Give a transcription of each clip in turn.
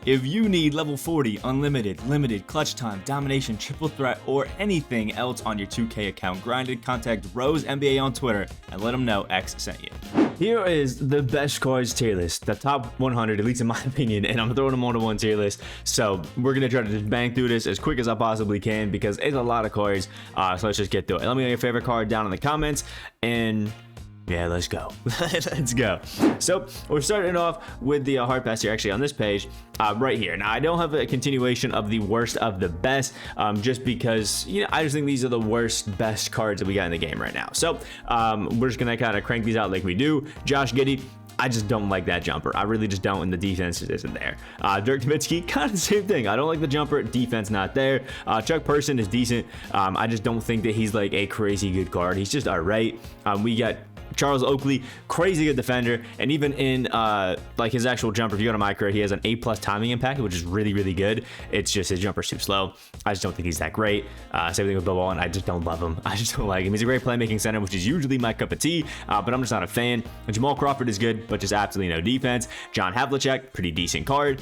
If you need level 40, unlimited, limited, clutch time, domination, triple threat, or anything else on your 2K account grinded, contact Rose NBA on Twitter and let them know X sent you. Here is the best cards tier list, the top 100, at least in my opinion, and I'm throwing them on one tier list. So we're gonna try to just bang through this as quick as I possibly can because it's a lot of cards. So let's just get through it. Let me know your favorite card down in the comments, and yeah, let's go. Let's go. So we're starting off with the hard pass here, actually on this page right here. Now I don't have a continuation of the worst of the best, just because, you know, I just think these are the worst best cards that we got in the game right now. So we're just gonna kind of crank these out like we do. Josh Giddey, I just don't like that jumper. I really just don't, and the defense just isn't there. Dirk Nowitzki, kind of the same thing. I don't like the jumper, defense not there. Chuck Person is decent. I just don't think that he's like a crazy good card. He's just all right. We got Charles Oakley, crazy good defender, and even in like his actual jumper, if you go to my career, he has an A+ timing impact, which is really, really good. It's just his jumper's too slow. I just don't think he's that great. Same thing with Bill Wallen. I just don't love him. I just don't like him. He's a great playmaking center, which is usually my cup of tea, but I'm just not a fan. And Jamal Crawford is good, but just absolutely no defense. John Havlicek, pretty decent card.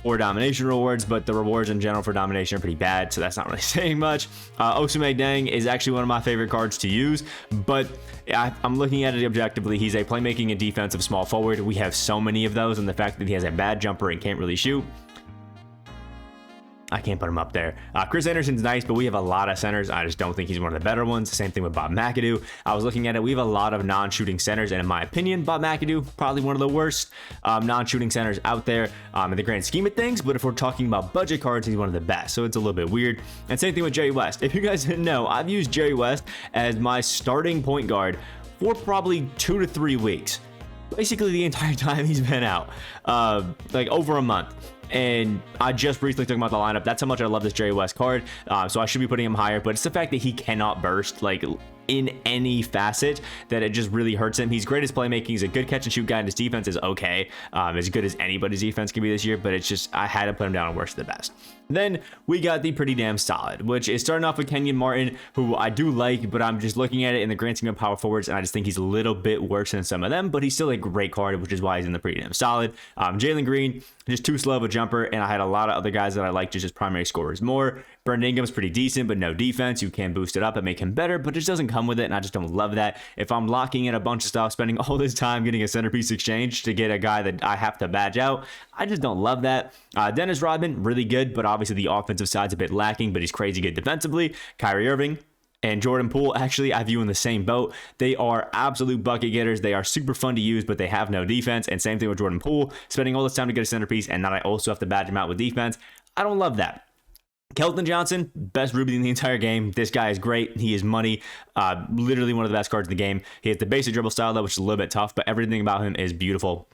Or domination rewards, but the rewards in general for domination are pretty bad, so that's not really saying much. Osume Deng is actually one of my favorite cards to use, but I'm looking at it objectively. He's a playmaking and defensive small forward. We have so many of those, and the fact that he has a bad jumper and can't really shoot, I can't put him up there. Chris Anderson's nice, but we have a lot of centers. I just don't think he's one of the better ones. Same thing with Bob McAdoo. I was looking at it. We have a lot of non-shooting centers, and in my opinion, Bob McAdoo, probably one of the worst non-shooting centers out there in the grand scheme of things. But if we're talking about budget cards, he's one of the best. So it's a little bit weird. And same thing with Jerry West. If you guys didn't know, I've used Jerry West as my starting point guard for probably 2 to 3 weeks. Basically the entire time he's been out, like over a month. And I just recently took him out the lineup. That's how much I love this Jerry West card. So I should be putting him higher, but it's the fact that he cannot burst like in any facet that it just really hurts him. He's great as playmaking. He's a good catch and shoot guy, and his defense is okay, as good as anybody's defense can be this year, but it's just, I had to put him down on worst of the best. Then we got the pretty damn solid, which is starting off with Kenyon Martin, who I do like, but I'm just looking at it in the grand scheme of power forwards, and I just think he's a little bit worse than some of them, but he's still a great card, which is why he's in the pretty damn solid. Jalen Green, just too slow of a jumper, and I had a lot of other guys that I like just as primary scorers more. Brandon Ingram's pretty decent, but no defense. You can boost it up and make him better, but it just doesn't come with it, and I just don't love that. If I'm locking in a bunch of stuff, spending all this time getting a centerpiece exchange to get a guy that I have to badge out, I just don't love that. Dennis Rodman, really good, but obviously the offensive side's a bit lacking, but he's crazy good defensively. Kyrie Irving and Jordan Poole, actually, I view in the same boat. They are absolute bucket getters. They are super fun to use, but they have no defense. And same thing with Jordan Poole, spending all this time to get a centerpiece, and then I also have to badge him out with defense. I don't love that. Kelton Johnson, best Ruby in the entire game. This guy is great. He is money. Literally one of the best cards in the game. He has the basic dribble style, though, which is a little bit tough, but everything about him is beautiful.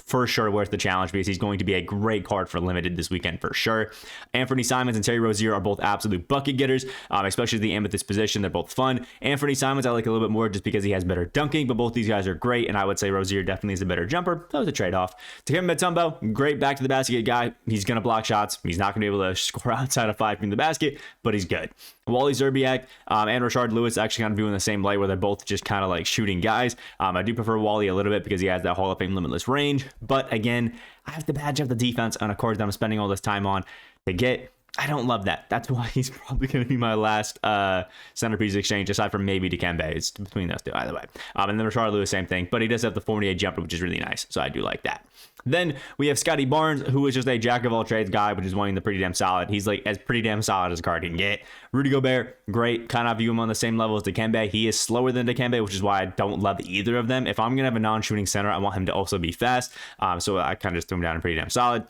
For sure worth the challenge because he's going to be a great card for limited this weekend for sure. Anthony Simons and Terry Rozier are both absolute bucket getters, especially the amethyst position. They're both fun. Anthony Simons I like a little bit more just because he has better dunking, but both these guys are great, and I would say Rozier definitely is a better jumper. That was a trade-off. Dikembe Mutombo, great back to the basket guy. He's going to block shots. He's not going to be able to score outside of 5 from the basket, but he's good. Wally Zerbiak and Rashard Lewis actually kind of viewing the same light where they're both just kind of like shooting guys. I do prefer Wally a little bit because he has that Hall of Fame limitless range, but again, I have to badge up the defense on a card that I'm spending all this time on to get. I don't love that. That's why he's probably going to be my last centerpiece exchange, aside from maybe Dikembe. It's between those two, either way. And then Rashard Lewis, same thing, but he does have the 48 jumper, which is really nice, so I do like that. Then we have Scotty Barnes, who is just a jack of all trades guy, which is one of the pretty damn solid. He's like as pretty damn solid as a card can get. Rudy Gobert, great. Kind of view him on the same level as Dikembe. He is slower than Dikembe, which is why I don't love either of them. If I'm going to have a non-shooting center, I want him to also be fast. So I kind of just threw him down pretty damn solid.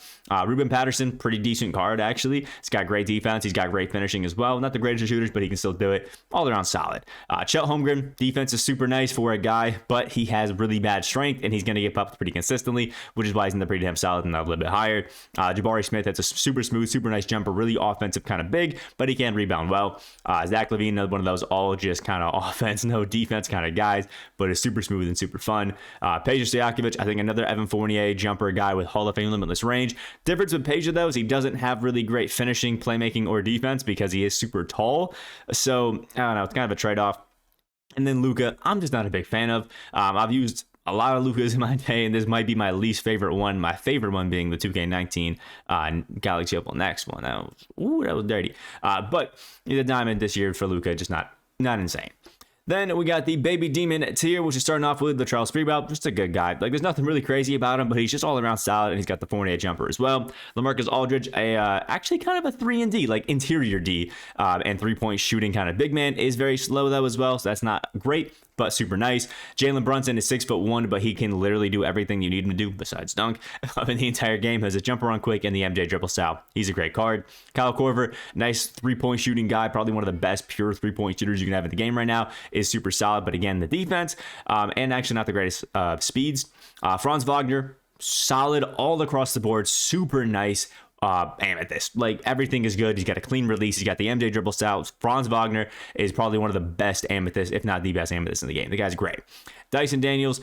Ruben Patterson, pretty decent card, actually. He's got great defense. He's got great finishing as well. Not the greatest of shooters, but he can still do it. All around solid. Chet Holmgren, defense is super nice for a guy, but he has really bad strength, and he's going to get popped pretty consistently, which is why he's in the pretty damn solid and a little bit higher. Jabari Smith, that's a super smooth, super nice jumper, really offensive, kind of big, but he can rebound well. Zach LaVine, another one of those all just kind of offense, no defense kind of guys, but is super smooth and super fun. Peja Stojakovic, I think another Evan Fournier jumper guy with Hall of Fame limitless range. Difference with Peja, though, is he doesn't have really great finishing, playmaking, or defense because he is super tall. So, I don't know, it's kind of a trade-off. And then Luka, I'm just not a big fan of. I've used a lot of Lukas in my day, and this might be my least favorite one. My favorite one being the 2k19 Galaxy Opal Next one. That was dirty. But the diamond this year for Luka, just not insane. Then we got the Baby Demon Teir, which is starting off with the Charles Freebelt. Just a good guy. Like, there's nothing really crazy about him, but he's just all around solid, and he's got the 4-8 jumper as well. LaMarcus Aldridge, actually kind of a 3-and-D, like interior D, and 3-point shooting kind of big man, is very slow though as well, so that's not great, but super nice. Jalen Brunson is 6'1", but he can literally do everything you need him to do besides dunk in the entire game. Has a jumper on quick and the MJ dribble style. He's a great card. Kyle Korver, nice 3-point shooting guy, probably one of the best pure 3-point shooters you can have in the game right now. Is super solid, but again, the defense and actually not the greatest speeds. Franz Wagner, solid all across the board, super nice. Amethyst, like everything is good. He's got a clean release. He's got the MJ dribble style. Franz Wagner is probably one of the best Amethyst, if not the best Amethyst in the game. The guy's great. Dyson Daniels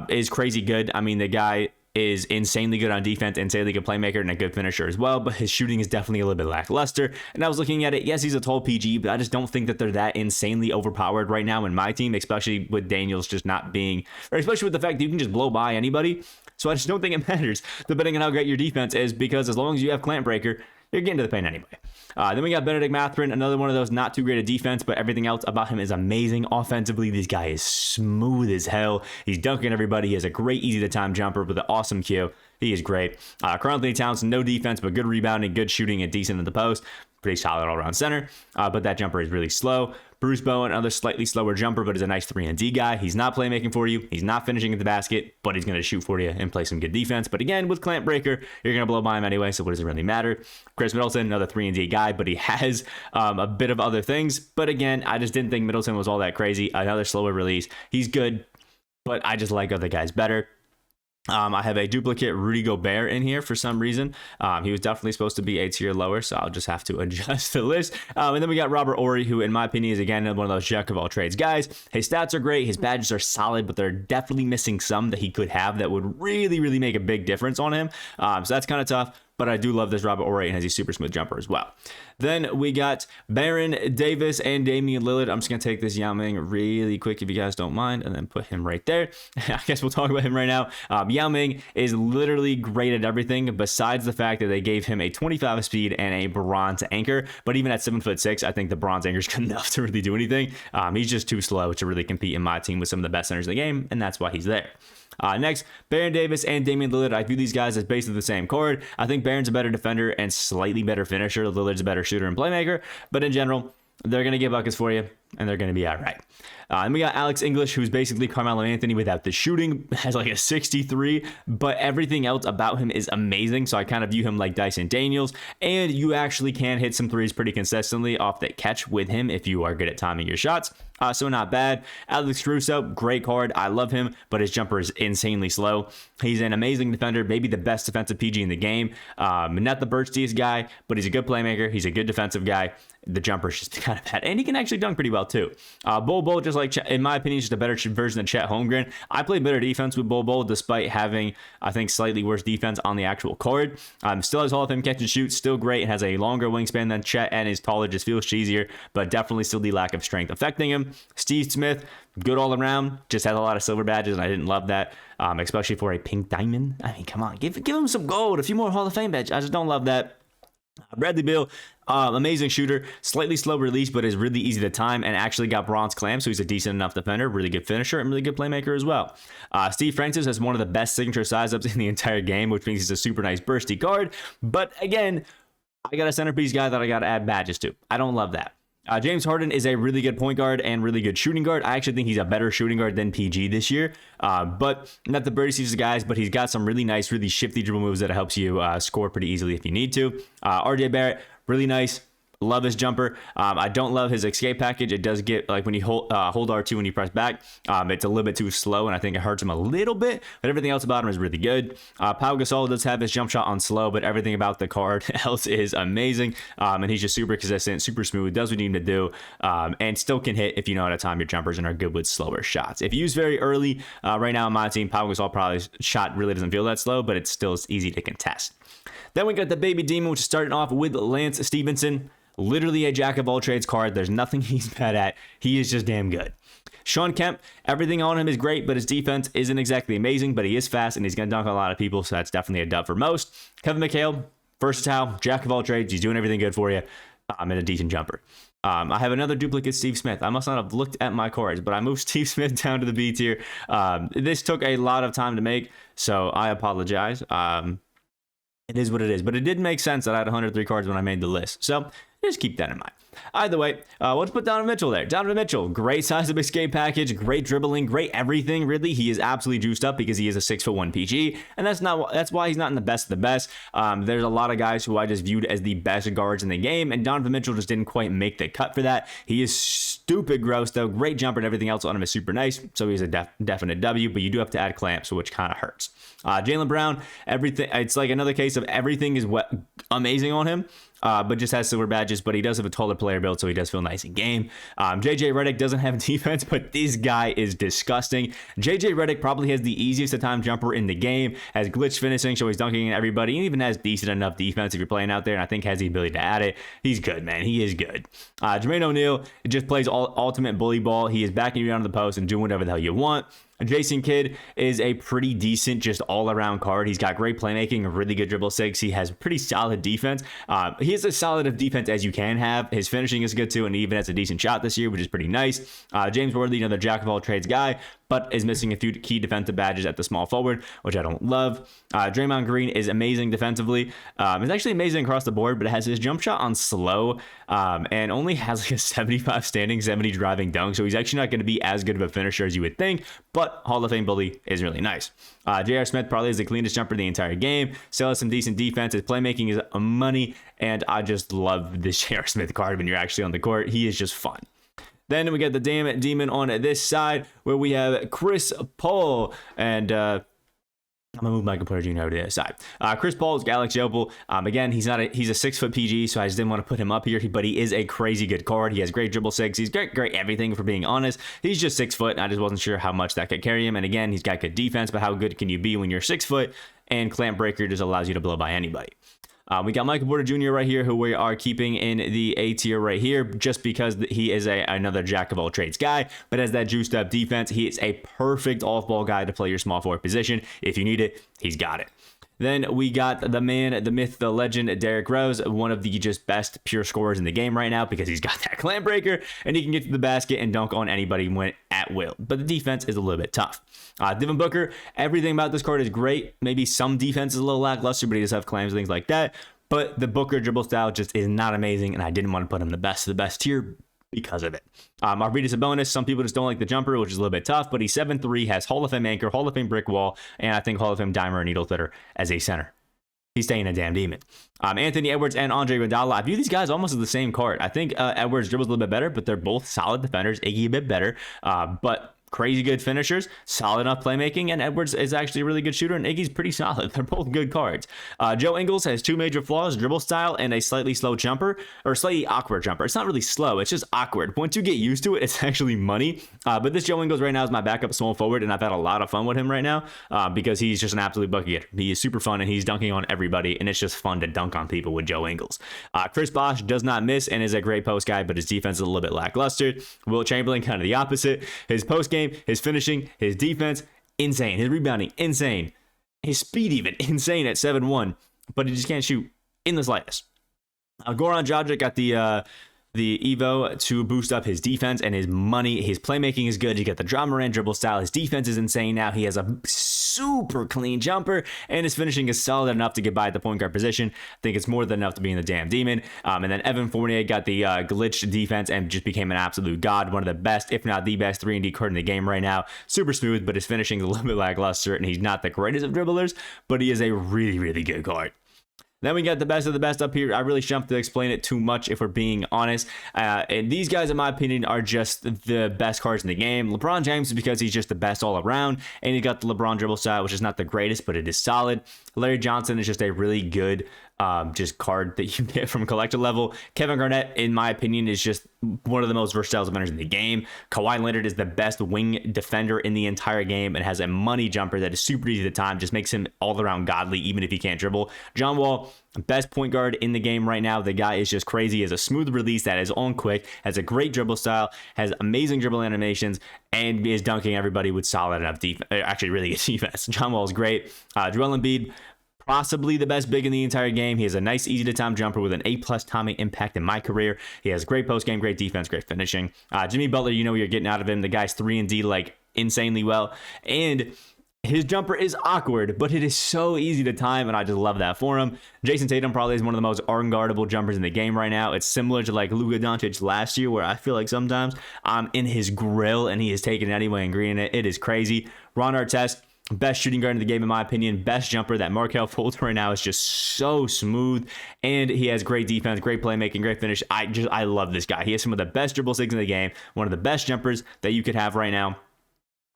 is crazy good. I mean, the guy is insanely good on defense, insanely good playmaker, and a good finisher as well, but his shooting is definitely a little bit lackluster. And I was looking at it, yes, he's a tall PG, but I just don't think that they're that insanely overpowered right now in my team, especially with Daniels just not being, or especially with the fact that you can just blow by anybody. So I just don't think it matters, depending on how great your defense is, because as long as you have Clamp Breaker, you're getting to the paint anyway. Then we got Benedict Mathurin, another one of those not too great at defense, but everything else about him is amazing. Offensively, this guy is smooth as hell. He's dunking everybody. He has a great easy-to-time jumper with an awesome Q. He is great. Karl-Anthony Towns, no defense, but good rebounding, good shooting, and decent in the post. Pretty solid all-around center, but that jumper is really slow. Bruce Bowen, another slightly slower jumper, but is a nice 3-and-D guy. He's not playmaking for you. He's not finishing at the basket, but he's going to shoot for you and play some good defense. But again, with Clamp Breaker, you're going to blow by him anyway, so what does it really matter? Chris Middleton, another 3-and-D guy, but he has a bit of other things. But again, I just didn't think Middleton was all that crazy. Another slower release. He's good, but I just like other guys better. I have a duplicate Rudy Gobert in here for some reason. He was definitely supposed to be a tier lower, so I'll just have to adjust the list. And then we got Robert Horry, who in my opinion is again one of those jack of all trades guys. His stats are great, his badges are solid, but they're definitely missing some that he could have that would really, really make a big difference on him. So that's kind of tough. But I do love this Robert Horry and has a super smooth jumper as well. Then we got Baron Davis and Damian Lillard. I'm just going to take this Yao Ming really quick if you guys don't mind and then put him right there. I guess we'll talk about him right now. Yao Ming is literally great at everything besides the fact that they gave him a 25 speed and a bronze anchor. But even at 7'6", I think the bronze anchor is good enough to really do anything. He's just too slow to really compete in my team with some of the best centers in the game, and that's why he's there. Next, Baron Davis and Damian Lillard. I view these guys as basically the same card. I think Baron's a better defender and slightly better finisher. Lillard's a better shooter and playmaker. But in general, they're going to get buckets for you, and they're going to be all right. And we got Alex English, who's basically Carmelo Anthony without the shooting, has like a 63, but everything else about him is amazing. So I kind of view him like Dyson Daniels, and you actually can hit some threes pretty consistently off that catch with him if you are good at timing your shots. So not bad. Alex Caruso, great card. I love him, but his jumper is insanely slow. He's an amazing defender, maybe the best defensive PG in the game. Not the burstiest guy, but he's a good playmaker. He's a good defensive guy. The jumper's just kind of bad, and he can actually dunk pretty well too. Bol, just like in my opinion, is just a better version of Chet Holmgren. I play better defense with Bol, despite having, I think, slightly worse defense on the actual card. Still has Hall of Fame catch and shoot, still great, and has a longer wingspan than Chet, and is taller, just feels cheesier, but definitely still the lack of strength affecting him. Steve Smith, good all around, just has a lot of silver badges, and I didn't love that, especially for a pink diamond. I mean, come on, give him some gold, a few more Hall of Fame badges. I just don't love that. Bradley Beal, amazing shooter, slightly slow release, but is really easy to time and actually got bronze clam, so he's a decent enough defender, really good finisher, and really good playmaker as well. Steve Francis has one of the best signature size ups in the entire game, which means he's a super nice bursty card. But again, I got a centerpiece guy that I got to add badges to. I don't love that. James Harden is a really good point guard and really good shooting guard. I actually think he's a better shooting guard than PG this year. But not the birdie season guys, but he's got some really nice, really shifty dribble moves that helps you score pretty easily if you need to. RJ Barrett, really nice. Love his jumper. I don't love his escape package. It does get, like, when you hold R2 when you press back, it's a little bit too slow, and I think it hurts him a little bit, but everything else about him is really good. Pau Gasol does have his jump shot on slow, but everything about the card else is amazing, and he's just super consistent, super smooth, does what you need to do, and still can hit if you know how to time your jumpers and are good with slower shots. If you use very early, right now on my team, Pau Gasol probably shot really doesn't feel that slow, but it's still easy to contest. Then we got the Baby Demon, which is starting off with Lance Stevenson. Literally a jack of all trades card. There's nothing he's bad at. He is just damn good. Sean Kemp, everything on him is great, but his defense isn't exactly amazing, but he is fast and he's going to dunk on a lot of people, so that's definitely a dub for most. Kevin McHale, versatile, jack of all trades. He's doing everything good for you. And a decent jumper. I have another duplicate Steve Smith. I must not have looked at my cards, but I moved Steve Smith down to the B tier. This took a lot of time to make, so I apologize. It is what it is, but it did make sense that I had 103 cards when I made the list, so just keep that in mind. Either way, let's put Donovan Mitchell there. Donovan Mitchell, great size of escape package, great dribbling, great everything, really. He is absolutely juiced up because he is a 6'1" PG, and that's why he's not in the best of the best. There's a lot of guys who I just viewed as the best guards in the game, and Donovan Mitchell just didn't quite make the cut for that. He is stupid gross, though. Great jumper and everything else on him is super nice, so he's a definite W, but you do have to add clamps, which kind of hurts. Jaylen Brown, everything. It's like another case of everything is amazing on him. But just has silver badges, but he does have a taller player build, so he does feel nice in game. JJ Redick doesn't have defense, but this guy is disgusting. JJ Redick probably has the easiest time jumper in the game, has glitch finishing, so he's dunking in everybody, and even has decent enough defense if you're playing out there, and I think has the ability to add it. He's good, man. He is good. Jermaine O'Neal just plays ultimate bully ball. He is backing you down to the post and doing whatever the hell you want. Jason Kidd is a pretty decent, just all-around card. He's got great playmaking, a really good dribble six. He has pretty solid defense. He has as solid of defense as you can have. His finishing is good too, and he even has a decent shot this year, which is pretty nice. James Worthy, another jack-of-all-trades guy, but is missing a few key defensive badges at the small forward, which I don't love. Draymond Green is amazing defensively. It's actually amazing across the board, but it has his jump shot on slow and only has like a 75 standing, 70 driving dunk, so he's actually not going to be as good of a finisher as you would think, but Hall of Fame bully is really nice. J.R. Smith probably is the cleanest jumper in the entire game. Still has some decent defense. His playmaking is money, and I just love this J.R. Smith card when you're actually on the court. He is just fun. Then we get the Damn Demon on this side where we have Chris Paul and I'm gonna move Michael Porter Jr. over to the other side. Chris Paul is Alex Yopel. Again, he's a 6 foot PG, so I just didn't want to put him up here, but he is a crazy good card. He has great dribble six. He's great everything, for being honest. He's just 6 foot, and I just wasn't sure how much that could carry him. And again, he's got good defense, but how good can you be when you're 6 foot? And Clamp Breaker just allows you to blow by anybody. We got Michael Porter Jr. right here, who we are keeping in the A tier right here, just because he is another jack of all trades guy, but as that juiced up defense, he is a perfect off-ball guy to play your small forward position. If you need it, he's got it. Then we got the man, the myth, the legend, Derrick Rose, one of the just best pure scorers in the game right now because he's got that clamp breaker and he can get to the basket and dunk on anybody when at will. But the defense is a little bit tough. Devin Booker, everything about this card is great. Maybe some defense is a little lackluster, but he does have clams and things like that. But the Booker dribble style just is not amazing, and I didn't want to put him the best of the best tier because of it. Arvydas Sabonis, some people just don't like the jumper, which is a little bit tough, but he's 7'3", has Hall of Fame anchor, Hall of Fame brick wall, and I think Hall of Fame dimer and needle fitter as a center. He's staying a damn demon. Anthony Edwards and Andre Iguodala, I view these guys almost as the same card. I think Edwards dribbles a little bit better, but they're both solid defenders. Iggy a bit better, but crazy good finishers, solid enough playmaking, and Edwards is actually a really good shooter, and Iggy's pretty solid. They're both good cards. Joe Ingles has 2 major flaws, dribble style and a slightly slow jumper, or slightly awkward jumper. It's not really slow, it's just awkward. Once you get used to it, it's actually money. But this Joe Ingles right now is my backup small forward, and I've had a lot of fun with him right now because he's just an absolute bucket getter. He is super fun, and he's dunking on everybody, and it's just fun to dunk on people with Joe Ingles. Chris Bosh does not miss and is a great post guy, but his defense is a little bit lackluster. Will Chamberlain, kind of the opposite. His post game, his finishing, his defense, insane. His rebounding, insane. His speed even, insane at 7'1", but he just can't shoot in the slightest. Goran Dragic got the Evo to boost up his defense and his money. His playmaking is good. You get the Ja Morant dribble style. His defense is insane now. He has a super clean jumper, and his finishing is solid enough to get by at the point guard position. I think it's more than enough to be in the damn demon. And then Evan Fournier got the glitched defense and just became an absolute god. One of the best, if not the best, 3-and-D card in the game right now. Super smooth, but his finishing is a little bit lackluster, and he's not the greatest of dribblers, but he is a really, really good card. Then we got the best of the best up here. I really shouldn't have to explain it too much if we're being honest. And these guys, in my opinion, are just the best cards in the game. LeBron James is because he's just the best all around. And he got the LeBron dribble style, which is not the greatest, but it is solid. Larry Johnson is just a really good just card that you get from collector level. Kevin Garnett, in my opinion, is just one of the most versatile defenders in the game. Kawhi Leonard is the best wing defender in the entire game and has a money jumper that is super easy to time, just makes him all around godly, even if he can't dribble. John Wall, best point guard in the game right now. The guy is just crazy. He has a smooth release that is on quick, has a great dribble style, has amazing dribble animations, and is dunking everybody with solid enough defense. Actually, really good defense. John Wall is great. Joel Embiid, possibly the best big in the entire game. He has a nice, easy to time jumper with an A+ timing impact in my career. He has great post game, great defense, great finishing. Jimmy Butler, you know what you're getting out of him. The guy's 3-and-D like insanely well, and his jumper is awkward, but it is so easy to time, and I just love that for him. Jason Tatum probably is one of the most unguardable jumpers in the game right now. It's similar to like Luka Doncic last year, where I feel like sometimes I'm in his grill and he is taking it anyway and greening it. It is crazy. Ron Artest, best shooting guard in the game, in my opinion. Best jumper. That Markelle Fultz right now is just so smooth, and he has great defense, great playmaking, great finish. I love this guy. He has some of the best dribble sigs in the game, one of the best jumpers that you could have right now,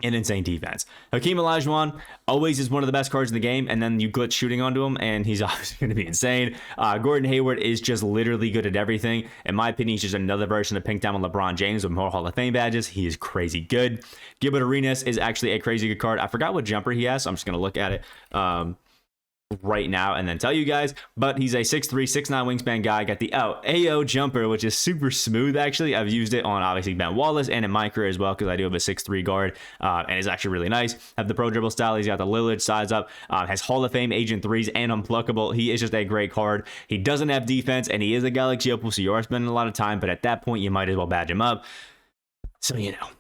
and insane defense. Hakeem Olajuwon always is one of the best cards in the game, and then you glitch shooting onto him, and he's obviously going to be insane. Gordon Hayward is just literally good at everything. In my opinion, he's just another version of Pink Diamond LeBron James with more Hall of Fame badges. He is crazy good. Gilbert Arenas is actually a crazy good card. I forgot what jumper he has, so I'm just going to look at it right now and then tell you guys, but he's a 6'3", 6'9" wingspan guy. Got the AO jumper, which is super smooth. Actually, I've used it on obviously Ben Wallace and in my career as well, because I do have a 6'3" guard, and it's actually really nice. Have the pro dribble style. He's got the Lillard size up, has Hall of Fame agent threes and unpluckable. He is just a great card. He doesn't have defense, and he is a Galaxy Opal, so you are spending a lot of time, but at that point you might as well badge him up, so you know.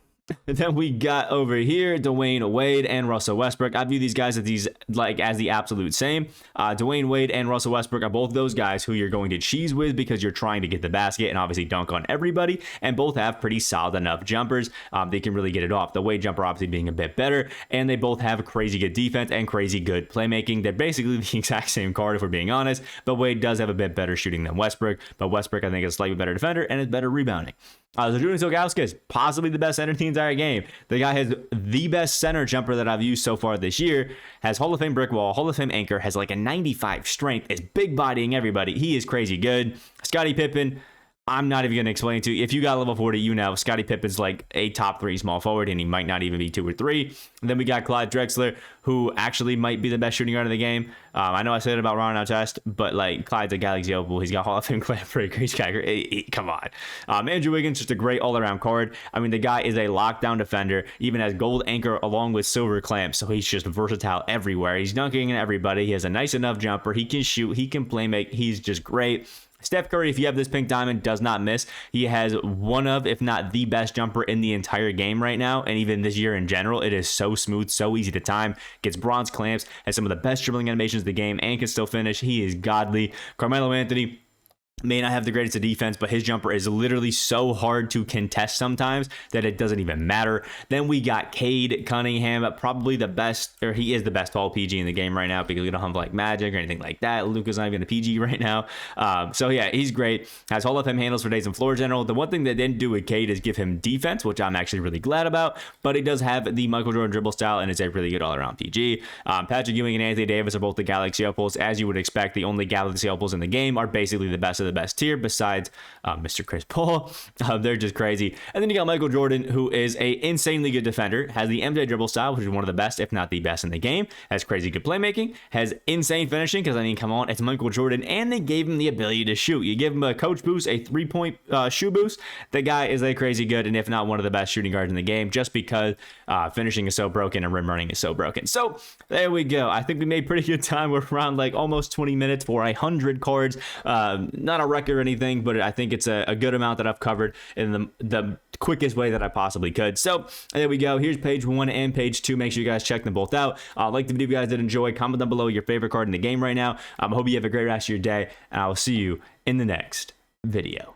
And then we got over here Dwayne Wade and Russell Westbrook. I view these guys as the absolute same. Dwayne Wade and Russell Westbrook are both those guys who you're going to cheese with because you're trying to get the basket and obviously dunk on everybody, and both have pretty solid enough jumpers. They can really get it off. The Wade jumper obviously being a bit better, and they both have crazy good defense and crazy good playmaking. They're basically the exact same card if we're being honest, but Wade does have a bit better shooting than Westbrook, but Westbrook I think is a slightly better defender and is better rebounding. Zydrunas Ilgauskas, possibly the best center in the entire game. The guy has the best center jumper that I've used so far this year. Has Hall of Fame brick wall, Hall of Fame anchor, has like a 95 strength, is big bodying everybody. He is crazy good. Scottie Pippen, I'm not even going to explain to you. If you got level 40, you know Scottie Pippen's like a top 3 small forward, and he might not even be 2 or 3. And then we got Clyde Drexler, who actually might be the best shooting guard in the game. I know I said it about Ron Artest, but like Clyde's a Galaxy Opal. He's got Hall of Fame clap breaker. He's got come on. Andrew Wiggins, just a great all-around card. I mean, the guy is a lockdown defender, even has gold anchor along with silver clamp, so he's just versatile everywhere. He's dunking on everybody. He has a nice enough jumper. He can shoot. He can play make. He's just great. Steph Curry, if you have this pink diamond, does not miss. He has one of, if not the best jumper in the entire game right now, and even this year in general. It is so smooth, so easy to time, gets bronze clamps, has some of the best dribbling animations of the game, and can still finish. He is godly. Carmelo Anthony may not have the greatest of defense, but his jumper is literally so hard to contest sometimes that it doesn't even matter. Then we got Cade Cunningham, probably the best, or he is the best all PG in the game right now, because we don't have like Magic or anything like that. Luka's not even a PG right now. So yeah, he's great. Has Hall of Fame handles for days and floor general. The one thing they didn't do with Cade is give him defense, which I'm actually really glad about, but he does have the Michael Jordan dribble style and is a really good all-around PG. Patrick Ewing and Anthony Davis are both the Galaxy Opals. As you would expect, the only Galaxy Opals in the game are basically the best of the best tier besides Mr. Chris Paul. They're just crazy. And then you got Michael Jordan, who is a insanely good defender, has the MJ dribble style, which is one of the best, if not the best in the game, has crazy good playmaking, has insane finishing, because I mean, come on, it's Michael Jordan, and they gave him the ability to shoot. You give him a coach boost, a 3-point shoe boost, the guy is a crazy good, and if not one of the best shooting guards in the game, just because finishing is so broken and rim running is so broken. So there we go. I think we made pretty good time. We're around like almost 20 minutes for 100 cards. Not a record or anything, but I think it's a good amount that I've covered in the quickest way that I possibly could. So there we go. Here's page 1 and page 2. Make sure you guys check them both out. Like the video if you guys did enjoy. Comment down below your favorite card in the game right now. I hope you have a great rest of your day, and I will see you in the next video.